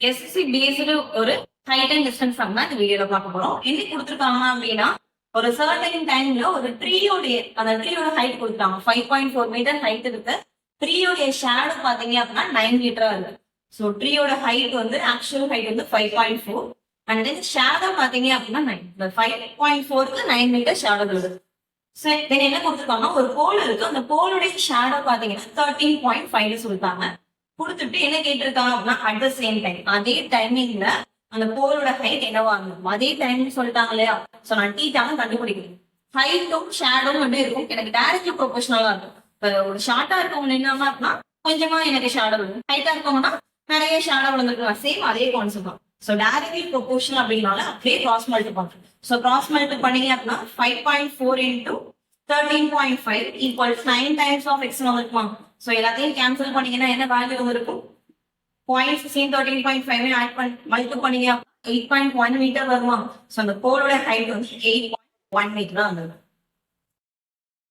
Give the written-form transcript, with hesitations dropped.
SSC based ஒரு height and distance some தான் இந்த வீடியோல பார்க்க போறோம். என்ன கொடுத்துருக்காங்க அப்படின்னா, ஒரு சர்டன் டைம்ல ஒரு ட்ரீயோடைய அந்த ட்ரீயோட ஹைட் கொடுத்துட்டாங்க. 5.4 மீட்டர் ஹைட் இருக்கு. ட்ரீயோடைய ஷேடோ பாத்தீங்க அப்படின்னா 9 மீட்டரா இருக்கு. ஸோ ட்ரீயோட ஹைட் வந்து ஆக்சுவல் ஹைட் வந்து 5.4 அண்ட் தென் ஷேடோ பாத்தீங்க அப்படின்னா 9. 5.4க்கு 9 மீட்டர் ஷேடோ இருக்கு. சரி, தென் என்ன கொடுத்துருக்காங்கன்னா ஒரு போல் இருக்கு. அந்த போலுடைய ஷேடோ பாத்தீங்கன்னா 13.5 சொல்லிட்டாங்க. கொடுத்துட்டு என்ன கேட்டிருக்காங்க அப்படின்னா அட் த சேம் டைம் அதே டைமிங்ல அந்த போலோட ஹைட் என்னவா இருக்கும் அதே டைம் சொல்லிட்டாங்க இல்லையா. சோ நான் டீட்டாவும் கண்டுபிடிக்கிறேன். ஹைட்டும் ஷேடோவும் வந்து இருக்கும். எனக்கு டைரக்ட்லி ப்ரொபோஷனலா இருக்கும். இப்போ ஒரு ஷார்ட்டா இருக்கவங்க என்னன்னா அப்படின்னா கொஞ்சமா எனக்கு ஷேடோ விழும். ஹைட்டா இருக்கவங்கன்னா நிறைய ஷேடோ விழுந்துருக்கலாம். சேம் அதே கான்செப்ட் தான். ஸோ டைரக்ட்லி ப்ரொபோஷனல் அப்படின்னால அப்படியே கிராஸ் மல்டி பண்ணுறேன். ஸோ கிராஸ் மல்டி பண்ணீங்க அப்படின்னா 5.4 into 13.5 equals 9 times of X இருக்குமா. ஸோ எல்லாத்தையும் கேன்சல் பண்ணீங்கன்னா என்ன வேல்யூ இருக்கும்? 0.16 13.5 ஆட் பண்ணி மல்டிபிள் பண்ணீங்க 8.1 மீட்டர் வருமா. ஸோ அந்த போலோட ஹைட் வந்து 8.1 மீட்டர் தான் வந்தது.